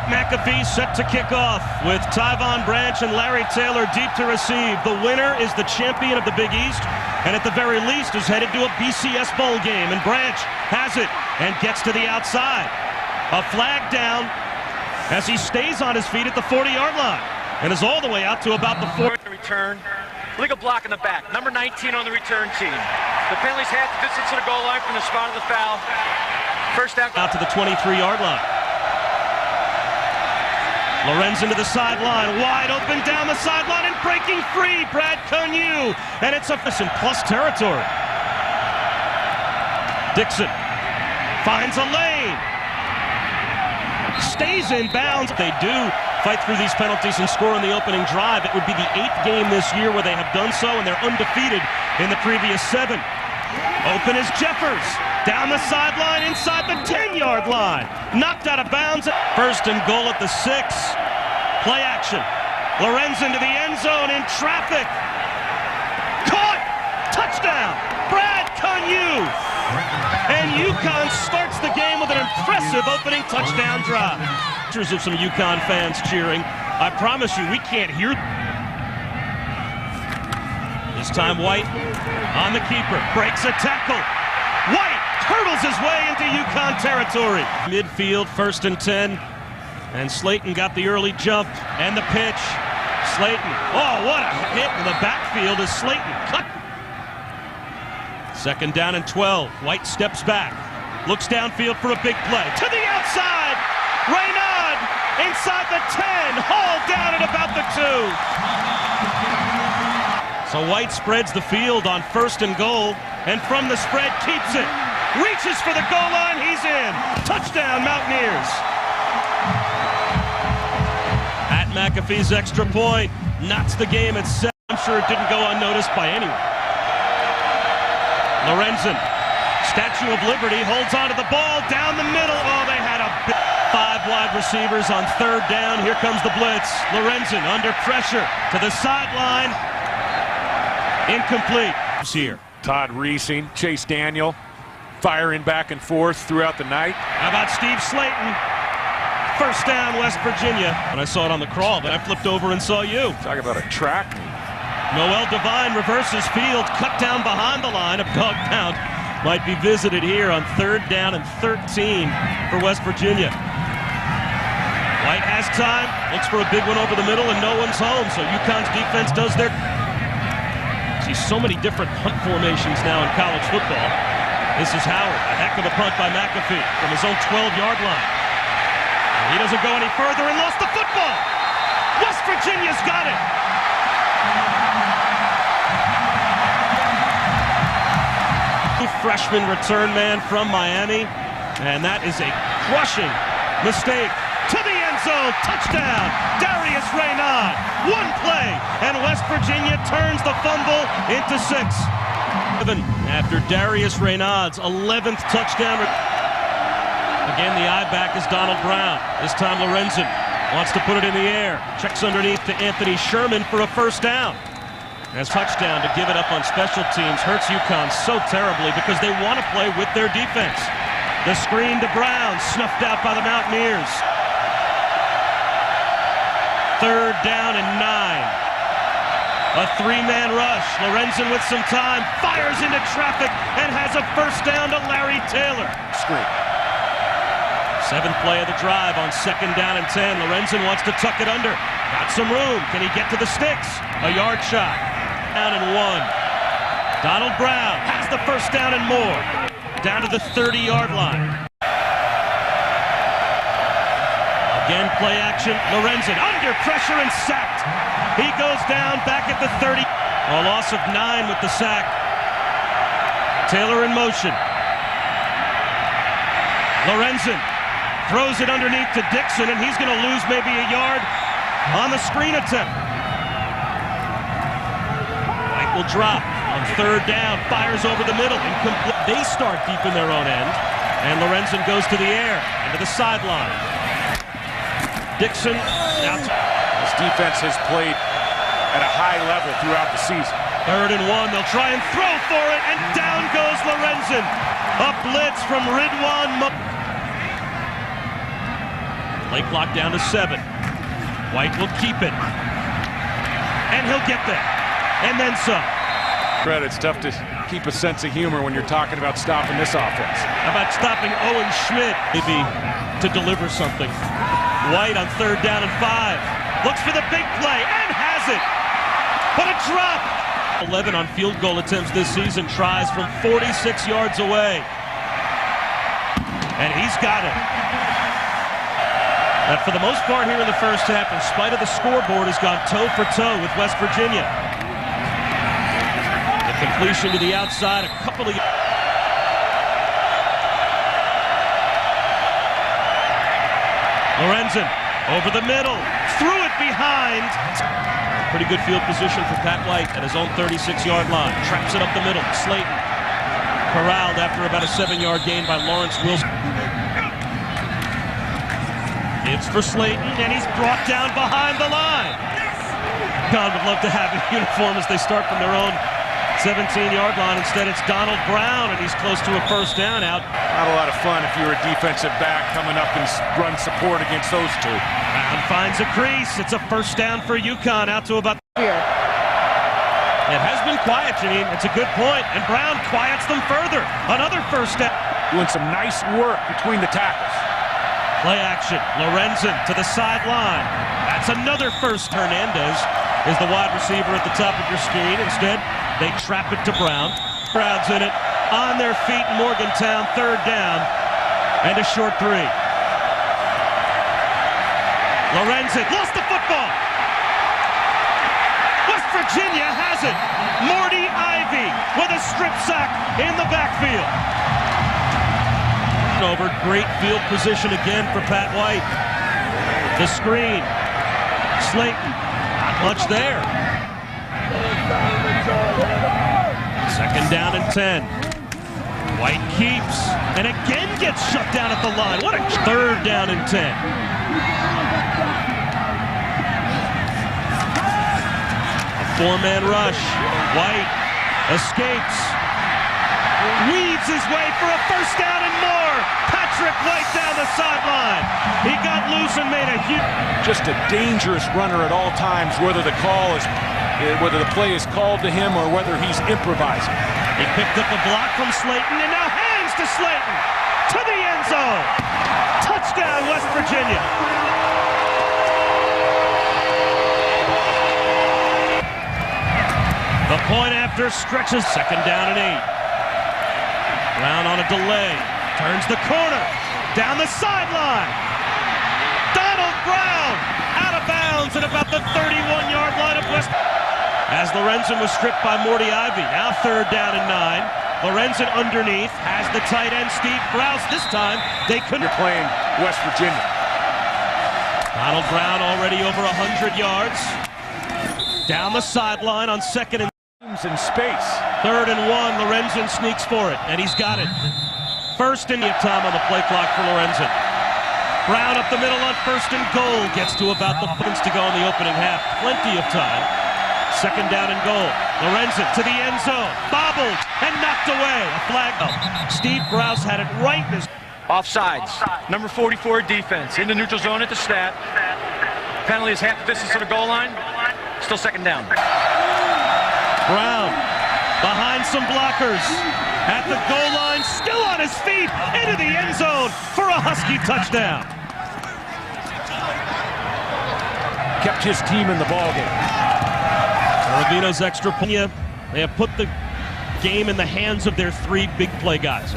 Pat McAfee set to kick off with Tyvon Branch and Larry Taylor deep to receive. The winner is the champion of the Big East, and at the very least is headed to a BCS bowl game. And Branch has it and gets to the outside. A flag down as he stays on his feet at the 40-yard line and is all the way out to about the 4. Return. Legal block in the back. Number 19 on the return team. The penalty's half the distance to the goal line from the spot of the foul. First down. Out to the 23-yard line. Lorenzen to the sideline, wide open down the sideline and breaking free, Brad Connew, and it's a plus territory. Dixon finds a lane, stays in bounds. They do fight through these penalties and score on the opening drive. It would be the 8th game this year where they have done so, and they're undefeated in the previous 7. Open is Jeffers, down the sideline inside the 10-yard line. Knocked out of bounds. First and goal at the 6. Play action. Lorenzen to the end zone in traffic. Caught! Touchdown! Brad Connew! And UConn starts the game with an impressive opening touchdown drive. Pictures of some UConn fans cheering. I promise you, we can't hear. This time White on the keeper. Breaks a tackle. White hurdles his way into UConn territory. Midfield, 1st and 10. And Slayton got the early jump and the pitch. Slayton, oh, what a hit in the backfield as Slayton cut. 2nd down and 12. White steps back, looks downfield for a big play. To the outside, Raynaud inside the 10, hauled down at about the 2. So White spreads the field on 1st and goal, and from the spread keeps it. Reaches for the goal line, he's in. Touchdown, Mountaineers. Pat McAfee's extra point knocks the game at 7. I'm sure it didn't go unnoticed by anyone. Lorenzen, Statue of Liberty, holds onto the ball down the middle. Oh, they had a 5 wide receivers on 3rd down. Here comes the blitz. Lorenzen under pressure to the sideline. Incomplete. Here. Todd Reesing, Chase Daniel, firing back and forth throughout the night. How about Steve Slayton? 1st down, West Virginia. When I saw it on the crawl, but I flipped over and saw you. Talk about a track. Noel Devine reverses field, cut down behind the line. A dog pound might be visited here on 3rd down and 13 for West Virginia. White has time, looks for a big one over the middle, and no one's home. So UConn's defense does their... See so many different punt formations now in college football. This is Howard, a heck of a punt by McAfee from his own 12-yard line. And he doesn't go any further and lost the football. West Virginia's got it. Freshman return man from Miami, and that is a crushing mistake. To the end zone, touchdown, Darius Raynaud. 1 play, and West Virginia turns the fumble into 6. After Darius Raynaud's 11th touchdown. Again, the eye back is Donald Brown. This time Lorenzen wants to put it in the air. Checks underneath to Anthony Sherman for a 1st down. As touchdown to give it up on special teams hurts UConn so terribly because they want to play with their defense. The screen to Brown, snuffed out by the Mountaineers. 3rd down and 9. A 3-man rush. Lorenzen with some time, fires into traffic and has a 1st down to Larry Taylor. Screen. 7th play of the drive on 2nd down and 10. Lorenzen wants to tuck it under. Got some room. Can he get to the sticks? A yard shot. Down and 1. Donald Brown has the 1st down and more. Down to the 30-yard line. Again, play action. Lorenzen under pressure and sacked. He goes down back at the 30. A loss of 9 with the sack. Taylor in motion. Lorenzen throws it underneath to Dixon, and he's going to lose maybe a yard on the screen attempt. White will drop on 3rd down, fires over the middle, incomplete. They start deep in their own end, and Lorenzen goes to the air, into the sideline. Dixon now. This defense has played at a high level throughout the season. 3rd and 1, they'll try and throw for it, and down goes Lorenzen. A blitz from Ridwan. Play clock down to 7. White will keep it. And he'll get there. And then some. Fred, it's tough to keep a sense of humor when you're talking about stopping this offense. How about stopping Owen Schmidt, maybe, to deliver something? White on 3rd down and 5. Looks for the big play and has it. But a drop. 11 on field goal attempts this season. Tries from 46 yards away. And he's got it. That, for the most part here in the first half, in spite of the scoreboard, has gone toe for toe with West Virginia. The completion to the outside, a couple of... Lorenzen over the middle, threw it behind. Pretty good field position for Pat White at his own 36-yard line. Traps it up the middle. Slayton corralled after about a 7-yard gain by Lawrence Wilson. It's for Slayton, and he's brought down behind the line. God would love to have a uniform as they start from their own 17-yard line. Instead, it's Donald Brown, and he's close to a first down out. Not a lot of fun if you're a defensive back coming up and run support against those two. Brown finds a crease. It's a first down for UConn out to about here. It has been quiet, Janine. It's a good point, and Brown quiets them further. Another first down. Doing some nice work between the tackles. Play action. Lorenzen to the sideline. That's another first. Hernandez is the wide receiver at the top of your screen. Instead, they trap it to Brown. Crowd's in it. On their feet, Morgantown, 3rd down. And a short 3. Lorenzen lost the football. West Virginia has it. Morty Ivy with a strip sack in the backfield. Over great field position again for Pat White. The screen. Slayton, not much there. 2nd down and 10. White keeps and again gets shut down at the line. What a 3rd down and 10. A 4-man rush. White escapes. Weaves his way for a first down and more. Patrick White down the sideline. He got loose and made a huge... Just a dangerous runner at all times, whether the play is called to him or whether he's improvising. He picked up a block from Slayton and now hands to Slayton. To the end zone. Touchdown, West Virginia. The point after stretches. 2nd down and 8. Brown on a delay, turns the corner, down the sideline. Donald Brown out of bounds at about the 31-yard line of West. As Lorenzen was stripped by Morty Ivy, now 3rd down and 9. Lorenzen underneath, has the tight end Steve Brous. This time, they couldn't. You're playing West Virginia. Donald Brown already over 100 yards. Down the sideline on 2nd and in space. 3rd and 1, Lorenzen sneaks for it, and he's got it. 1st and time on the play clock for Lorenzen. Brown up the middle on 1st and goal, gets to about the minutes to go in the opening half. Plenty of time. 2nd down and goal. Lorenzen to the end zone, bobbled and knocked away. A flag. Steve Brous had it right in his... Offsides. Number 44 defense in the neutral zone at the stat. Penalty is half the distance to the goal line. Still 2nd down. Brown behind some blockers at the goal line, still on his feet, into the end zone for a Husky touchdown. Kept his team in the ballgame. Ravino's extra point. They have put the game in the hands of their 3 big play guys.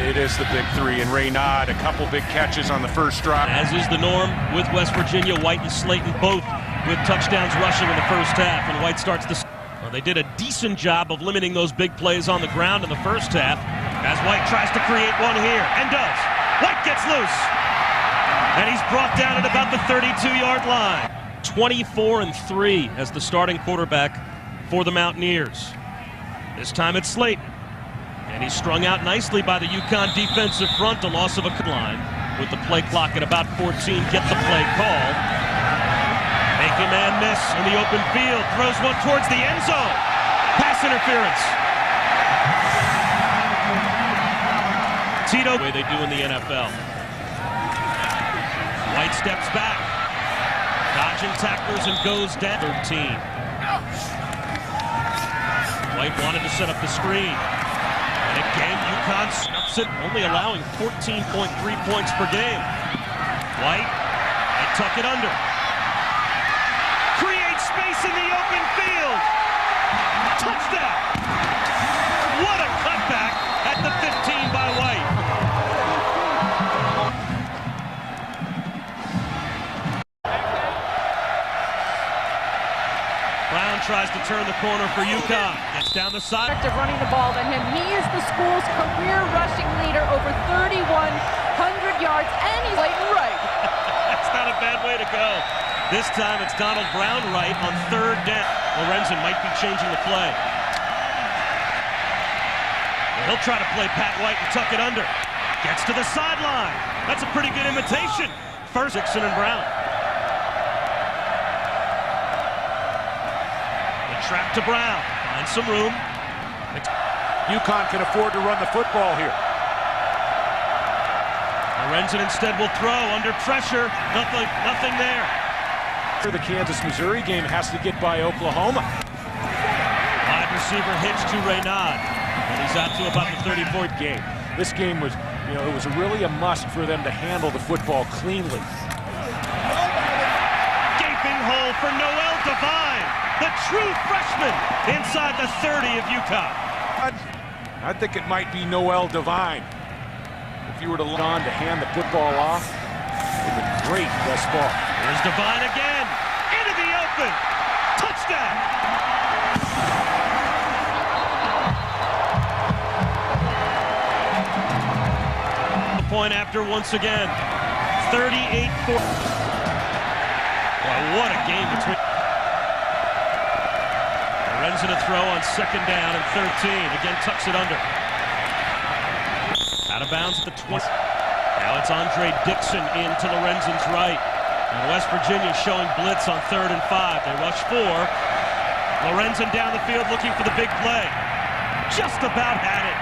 It is the big 3, and Raynaud, a couple big catches on the first drive. As is the norm with West Virginia, White and Slayton both with touchdowns rushing in the first half, and White starts the... Well, they did a decent job of limiting those big plays on the ground in the first half, as White tries to create one here, and does. White gets loose, and he's brought down at about the 32-yard line. 24-3 as the starting quarterback for the Mountaineers. This time it's Slayton, and he's strung out nicely by the UConn defensive front. A loss of a line with the play clock at about 14. Get the play call. Make a man miss in the open field. Throws one towards the end zone. Pass interference. Tito, the way they do in the NFL. White steps back. Dodging tacklers and goes down. 13. White wanted to set up the screen. And again, UConn snaps it, only allowing 14.3 points per game. White, they tuck it under. Creates space in the open field. Touchdown! What a cutback at the 15 by White. Brown tries to turn the corner for UConn. Gets down the side. Of running the ball than him. He is the school's career rushing leader, over 3,100 yards, and he's late and right. That's not a bad way to go. This time it's Donald Brown right on third down. Lorenzen might be changing the play. He'll try to play Pat White and tuck it under. Gets to the sideline. That's a pretty good imitation. First, Dixon and Brown. The trap to Brown. Finds some room. UConn can afford to run the football here. Lorenzen instead will throw under pressure. Nothing there. The Kansas-Missouri game has to get by Oklahoma. Wide receiver hitch to Reynaud. And he's out to about the 34th game. This game was, it was really a must for them to handle the football cleanly. Gaping hole for Noel Devine, the true freshman inside the 30 of UConn. I think it might be Noel Devine. If you were to look on to hand the football off, it would be great thus far. Here's Devine again, into the open, touchdown! The point after once again, 38-4. Well, what a game between. Lorenzen to throw on second down and 13. Again, tucks it under. Out of bounds at the 20. Now it's Andre Dixon into Lorenzen's right. And West Virginia showing blitz on 3rd and 5. They rush 4. Lorenzen down the field looking for the big play. Just about had it.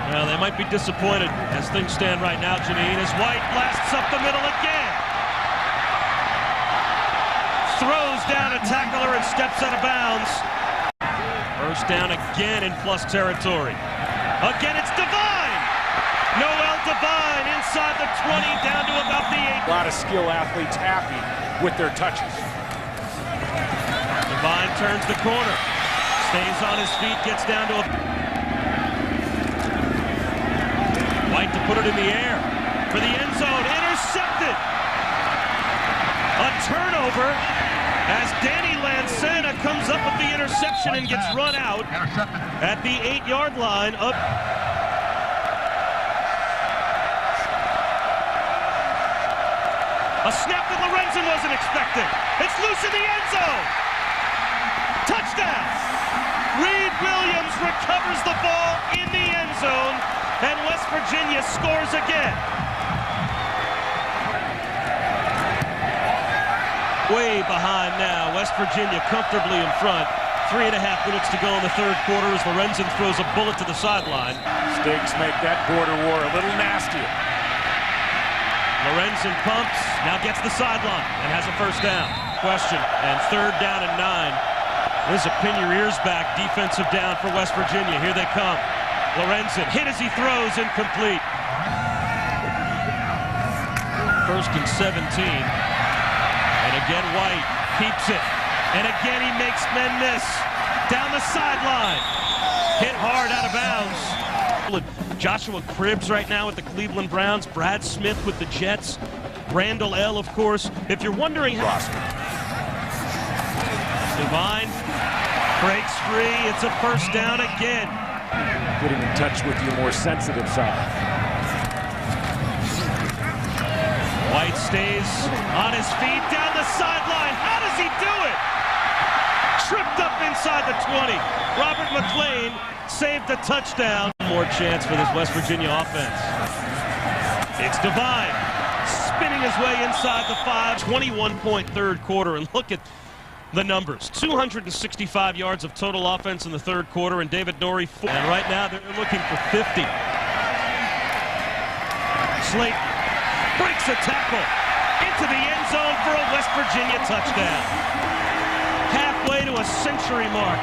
Well, they might be disappointed as things stand right now, Janine, as White blasts up the middle again. Throws down a tackler and steps out of bounds. First down again in plus territory. Again, it's Devine. Noel Devine inside the 20, down to about the 8. A lot of skill athletes happy with their touches. Devine turns the corner. Stays on his feet, gets down to a... White to put it in the air. For the end zone, intercepted. A turnover as Danny Lancena comes up with the interception and gets run out at the 8-yard line of... A snap that Lorenzen wasn't expecting. It's loose in the end zone. Touchdown. Reed Williams recovers the ball in the end zone, and West Virginia scores again. Way behind now. West Virginia comfortably in front. 3.5 minutes to go in the third quarter as Lorenzen throws a bullet to the sideline. Stakes make that border war a little nastier. Lorenzen pumps, now gets the sideline and has a first down. Question, and 3rd down and 9. This is a pin your ears back defensive down for West Virginia. Here they come. Lorenzen hit as he throws, incomplete. 1st and 17. And again White keeps it. And again he makes men miss. Down the sideline. Hit hard out of bounds. Joshua Cribbs right now with the Cleveland Browns. Brad Smith with the Jets. Randall L, of course. If you're wondering how... Devine breaks free. It's a first down again. Getting in touch with your more sensitive side. White stays on his feet down the sideline. How does he do it? Tripped up inside the 20. Robert McLean saved the touchdown. More chance for this West Virginia offense. It's Devine spinning his way inside the 5. 21-point third quarter, and look at the numbers. 265 yards of total offense in the third quarter, and David Norrie 4. And right now they're looking for 50. Slate breaks a tackle into the end zone for a West Virginia touchdown. Halfway to a century mark.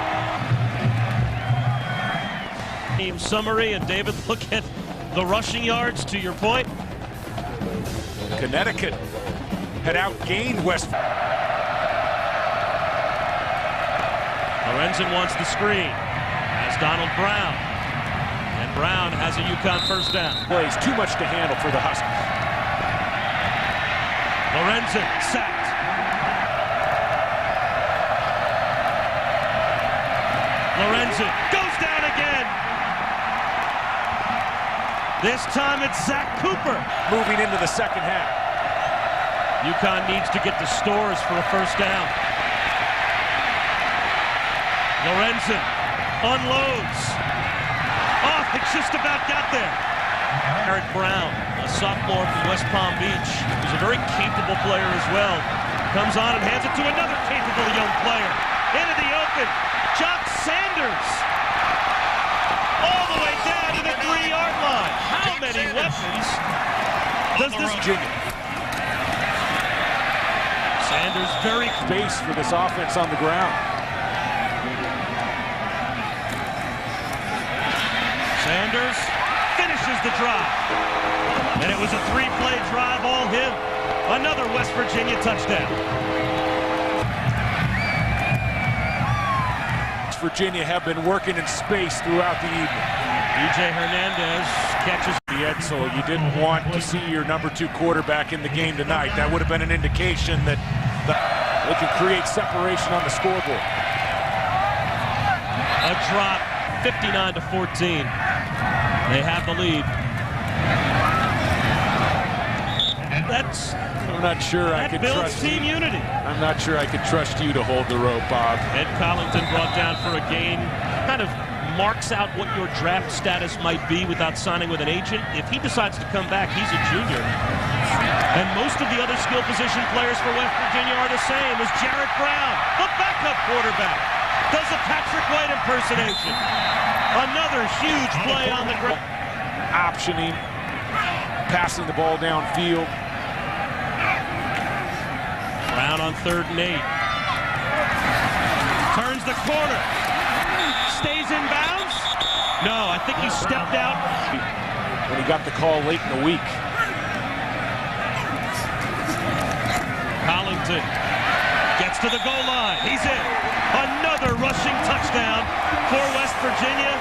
Team summary, and David, look at the rushing yards to your point. Connecticut had outgained West. Lorenzen wants the screen. Has Donald Brown. And Brown has a UConn first down. Plays too much to handle for the Huskies. Lorenzen sacked. Lorenzen goes down again. This time it's Zach Cooper. Moving into the second half. UConn needs to get the stores for a first down. Lorenzen unloads. Oh, it just about got there. Eric Brown, a sophomore from West Palm Beach, who's a very capable player as well. Comes on and hands it to another capable young player. Into the open, Jock Sanders. All the way down to the 3-yard line. How many weapons does this Virginia? Sanders very Space for this offense on the ground. Sanders finishes the drive. And it was a 3-play drive, all him. Another West Virginia touchdown. Virginia have been working in space throughout the evening. DJ Hernandez catches. So you didn't want to see your number 2 quarterback in the game tonight. That would have been an indication that they can create separation on the scoreboard. A drop, 59-14. They have the lead. I'm not sure I could builds trust team unity. I'm not sure I could trust you to hold the rope, Bob. Ed Collington brought down for a gain. Kind of marks out what your draft status might be without signing with an agent. If he decides to come back, he's a junior. And most of the other skill position players for West Virginia are the same as Jared Brown, the backup quarterback. Does a Patrick White impersonation. Another huge play on the ground. Optioning, passing the ball downfield. Brown on 3rd and 8. Turns the corner. Stays in bounds. No, I think he stepped out. When he got the call late in the week. Collington gets to the goal line. He's in. Another rushing touchdown for West Virginia.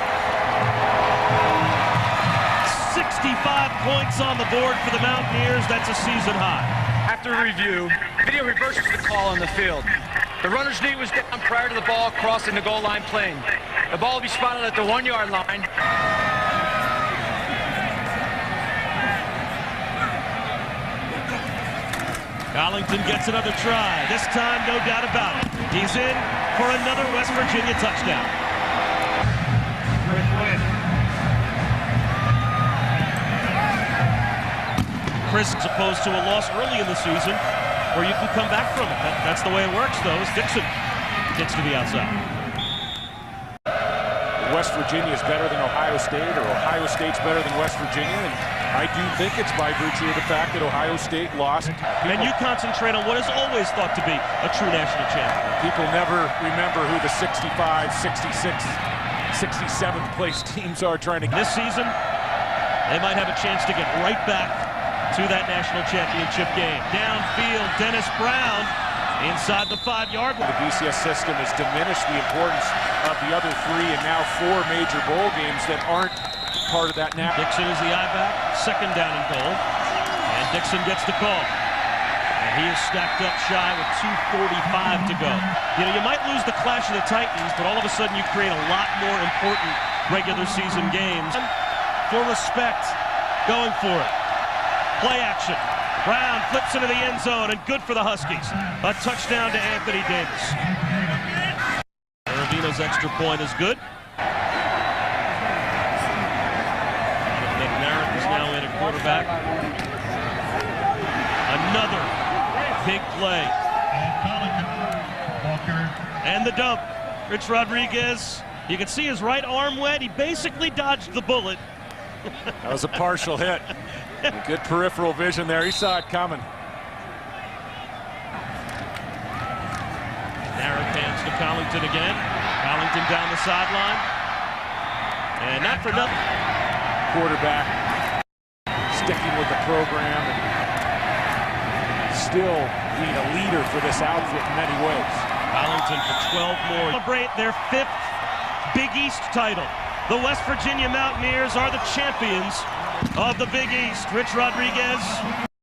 65 points on the board for the Mountaineers. That's a season high. After review, video reverses the call on the field. The runner's knee was down prior to the ball crossing the goal line plane. The ball will be spotted at the 1-yard line. Collington gets another try. This time, no doubt about it. He's in for another West Virginia touchdown. Chris, as opposed to a loss early in the season, where you can come back from it. That's the way it works, though, as Dixon gets to the outside. West Virginia is better than Ohio State, or Ohio State's better than West Virginia, and I do think it's by virtue of the fact that Ohio State lost. And you concentrate on what is always thought to be a true national champion. People never remember who the 65, 66, 67th place teams are trying to get. This season, they might have a chance to get right back to that national championship game. Downfield, Dennis Brown inside the 5-yard line. The BCS system has diminished the importance of the other 3 and now 4 major bowl games that aren't part of that now. Dixon is the I-back, 2nd down and goal. And Dixon gets the call. And he is stacked up shy with 2:45 to go. You know, you might lose the clash of the Titans, but all of a sudden you create a lot more important regular season games. For respect, going for it. Play action. Brown flips into the end zone, and good for the Huskies. A touchdown to Anthony Davis. Aravino's extra point is good. McNarick is now in at quarterback. Another big play. And the dump. Rich Rodriguez, you can see his right arm wet. He basically dodged the bullet. That was a partial hit. Good peripheral vision there. He saw it coming. to Collington again. Collington down the sideline. And not for nothing. Quarterback sticking with the program and still being a leader for this outfit in many ways. Collington for 12 more. Celebrate their 5th Big East title. The West Virginia Mountaineers are the champions of the Big East. Rich Rodriguez.